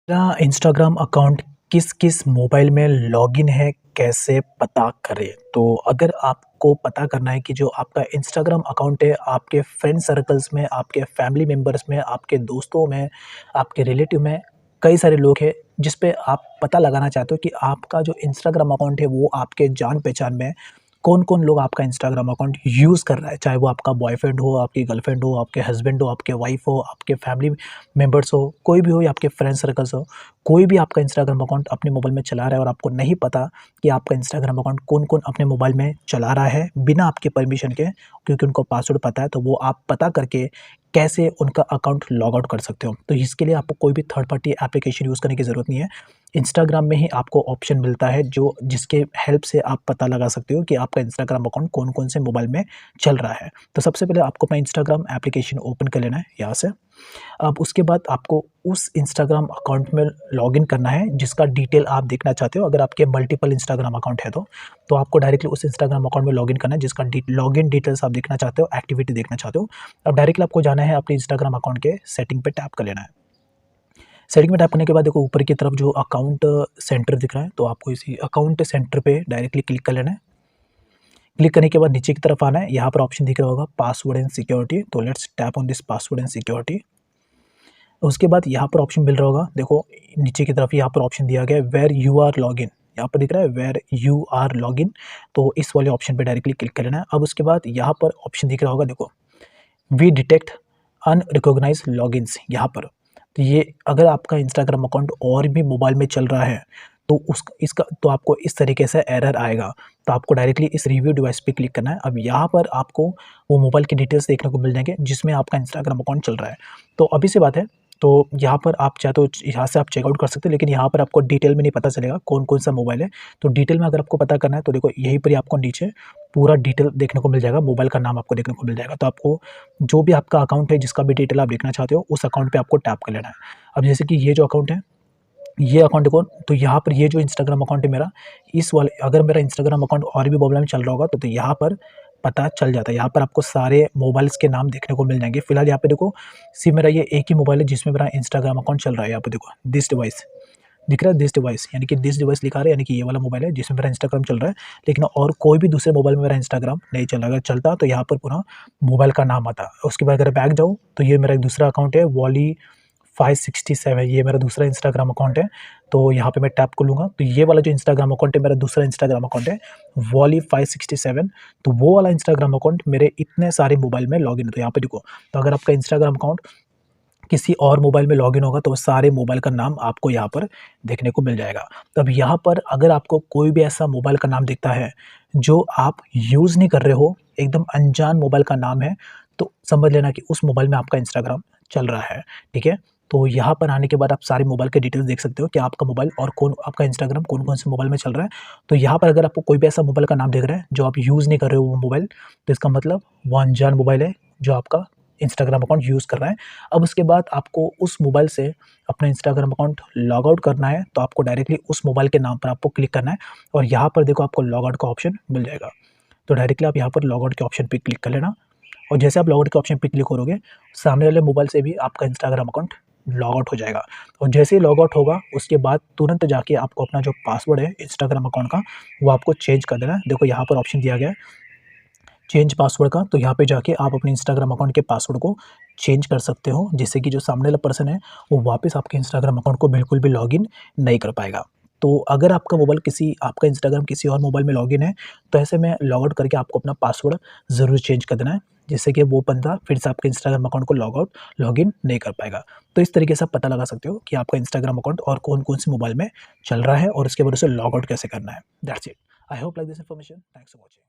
मेरा Instagram account किस-किस mobile में लॉगिन है, कैसे पता करें? तो अगर आपको पता करना है कि जो आपका इंस्टाग्राम अकाउंट है, आपके फ्रेंड सर्कल्स में, आपके फैमिली मेंबर्स में, आपके दोस्तों में, आपके रिलेटिव में, कई सारे लोग हैं, जिस पे आप पता लगाना चाहते हो कि आपका जो इंस्टाग्राम अकाउंट है, वो आपके जान-पहचान में कौन-कौन लोग आपका इंस्टाग्राम अकाउंट यूज़ कर रहा है। चाहे वो आपका बॉयफ्रेंड हो, आपकी गर्लफ्रेंड हो, आपके हस्बैंड हो, आपके वाइफ़ हो, आपके फैमिली मेंबर्स हो, कोई भी हो या आपके फ्रेंड सर्कल्स हो, कोई भी आपका इंस्टाग्राम अकाउंट अपने मोबाइल में चला रहा है और आपको नहीं पता कि आपका इंस्टाग्राम अकाउंट कौन-कौन अपने मोबाइल में चला रहा है, बिना आपके परमिशन के, क्योंकि उनको पासवर्ड पता है, तो वो आप पता करके कैसे उनका अकाउंट लॉग आउट कर सकते हो। तो इसके लिए आपको कोई भी थर्ड पार्टी एप्लीकेशन यूज़ करने की ज़रूरत नहीं है। इंस्टाग्राम में ही आपको ऑप्शन मिलता है जो जिसके हेल्प से आप पता लगा सकते हो कि आपका इंस्टाग्राम अकाउंट कौन-कौन से मोबाइल में चल रहा है। तो सबसे पहले आपको अपना इंस्टाग्राम एप्लीकेशन ओपन कर लेना है यहाँ से। अब उसके बाद आपको उस इंस्टाग्राम अकाउंट में लॉगिन करना है जिसका डिटेल आप देखना चाहते हो। अगर आपके मल्टीपल इंस्टाग्राम अकाउंट है तो आपको डायरेक्टली उस इंस्टाग्राम अकाउंट में लॉगिन करना है जिसका लॉगिन डिटेल्स आप देखना चाहते हो, एक्टिविटी देखना चाहते हो। अब डायरेक्टली आपको जाना है अपने इंस्टाग्राम अकाउंट के सेटिंग पे टैप कर लेना है। सेटिंग में टैप करने के बाद देखो ऊपर की तरफ जो अकाउंट सेंटर दिख रहा है, तो आपको इसी अकाउंट सेंटर पे डायरेक्टली क्लिक कर लेना है। क्लिक करने के बाद नीचे की तरफ आना है, यहाँ पर ऑप्शन दिख रहा होगा पासवर्ड एंड सिक्योरिटी, तो let's tap on this password and security. उसके बाद यहाँ पर ऑप्शन मिल रहा होगा, देखो नीचे की तरफ यहाँ पर ऑप्शन दिया गया है वेयर यू आर लॉगिन, यहाँ पर दिख रहा है वेयर यू आर लॉगिन, तो इस वाले ऑप्शन पे डायरेक्टली क्लिक कर लेना है। अब उसके बाद यहाँ पर ऑप्शन दिख रहा होगा, देखो वी डिटेक्ट अनरिकॉग्नाइज्ड लॉगिन्स, यहाँ पर तो ये अगर आपका इंस्टाग्राम अकाउंट और भी मोबाइल में चल रहा है तो उस इसका तो आपको इस तरीके से एरर आएगा। तो आपको डायरेक्टली इस रिव्यू डिवाइस पे क्लिक करना है। अब यहाँ पर आपको वो मोबाइल के डिटेल्स देखने को मिल जाएंगे जिसमें आपका इंस्टाग्राम अकाउंट चल रहा है। तो अभी से बात है, तो यहाँ पर आप चाहे तो यहाँ से आप चेकआउट कर सकते हैं, लेकिन यहाँ पर आपको डिटेल में नहीं पता चलेगा कौन-कौन सा मोबाइल है। तो डिटेल में अगर आपको पता करना है तो देखो यहीं पर ही आपको नीचे पूरा डिटेल देखने को मिल जाएगा, मोबाइल का नाम आपको देखने को मिल जाएगा। तो आपको जो भी आपका अकाउंट है, जिसका भी डिटेल आप देखना चाहते हो, उस अकाउंट पे आपको टैप कर लेना है। अब जैसे कि ये जो अकाउंट है, ये अकाउंट देखो, तो यहाँ पर ये जो इंस्टाग्राम अकाउंट है मेरा, इस वाले अगर मेरा इंस्टाग्राम अकाउंट और भी मोबाइल में चल रहा होगा तो यहाँ पर पता चल जाता है। यहाँ पर आपको सारे मोबाइल्स के नाम देखने को मिल जाएँगे। फिलहाल यहाँ पे देखो सिर्फ़ मेरा ये एक ही मोबाइल है जिसमें मेरा इंस्टाग्राम अकाउंट चल रहा है। यहाँ पे देखो दिस डिवाइस दिख रहा है, दिस डिवाइस यानी कि दिस डिवाइस लिखा रहा है, यानी कि ये वाला मोबाइल है जिसमें मेरा इंस्टाग्राम चल रहा है। लेकिन और कोई भी दूसरे मोबाइल में मेरा इंस्टाग्राम नहीं चल रहा। अगर चलता तो यहाँ पर पूरा मोबाइल का नाम आता। उसके बाद अगर बैक जाऊँ तो ये मेरा एक दूसरा अकाउंट है वॉली 567, ये मेरा दूसरा इंस्टाग्राम अकाउंट है। तो यहाँ पे मैं टैप कर लूँगा तो ये वाला जो इंस्टाग्राम अकाउंट है मेरा दूसरा इंस्टाग्राम अकाउंट है वॉली 567। तो वो वाला इंस्टाग्राम अकाउंट मेरे इतने सारे मोबाइल में लॉगिन है। तो यहाँ पे देखो, तो अगर आपका इंस्टाग्राम अकाउंट किसी और मोबाइल में लॉगिन होगा तो वो सारे मोबाइल का नाम आपको यहाँ पर देखने को मिल जाएगा। तो अब यहाँ पर अगर आपको कोई भी ऐसा मोबाइल का नाम दिखता है जो आप यूज़ नहीं कर रहे हो, एकदम अनजान मोबाइल का नाम है, तो समझ लेना कि उस मोबाइल में आपका इंस्टाग्राम चल रहा है, ठीक है? तो यहाँ पर आने के बाद आप सारे मोबाइल के डिटेल्स देख सकते हो कि आपका मोबाइल और आपका इंस्टाग्राम कौन-कौन से मोबाइल में चल रहा है। तो यहाँ पर अगर आपको कोई भी ऐसा मोबाइल का नाम दिख रहा है जो आप यूज़ नहीं कर रहे हो वो मोबाइल, तो इसका मतलब वो अनजान मोबाइल है जो आपका इंस्टाग्राम अकाउंट यूज़ कर रहा है। अब उसके बाद आपको उस मोबाइल से अपना इंस्टाग्राम अकाउंट लॉग आउट करना है, तो आपको डायरेक्टली उस मोबाइल के नाम पर आपको क्लिक करना है और यहाँ पर देखो आपको लॉग आउट का ऑप्शन मिल जाएगा। तो डायरेक्टली आप यहाँ पर लॉग आउट के ऑप्शन पे क्लिक कर लेना और जैसे आप लॉग आउट के ऑप्शन पे क्लिक करोगे, सामने वाले मोबाइल से भी आपका इंस्टाग्राम अकाउंट लॉग आउट हो जाएगा। और जैसे ही लॉग आउट होगा, उसके बाद तुरंत जाके आपको अपना जो पासवर्ड है इंस्टाग्राम अकाउंट का, वो आपको चेंज कर देना है। देखो यहाँ पर ऑप्शन दिया गया है चेंज पासवर्ड का, तो यहाँ पे जाके आप अपने इंस्टाग्राम अकाउंट के पासवर्ड को चेंज कर सकते हो, जिससे कि जो सामने वाला पर्सन है, वो वापस आपके इंस्टाग्राम अकाउंट को बिल्कुल भी लॉगिन नहीं कर पाएगा। तो अगर आपका इंस्टाग्राम किसी और मोबाइल में लॉगिन है, तो ऐसे में लॉग आउट करके आपको अपना पासवर्ड ज़रूर चेंज कर देना है, जिससे कि वो बंदा फिर से आपके इंस्टाग्राम अकाउंट को लॉगिन नहीं कर पाएगा। तो इस तरीके से आप पता लगा सकते हो कि आपका इंस्टाग्राम अकाउंट और कौन-कौन से मोबाइल में चल रहा है और उसके बाद उसे लॉग आउट कैसे करना है। That's it. I hope like this information. Thanks for watching.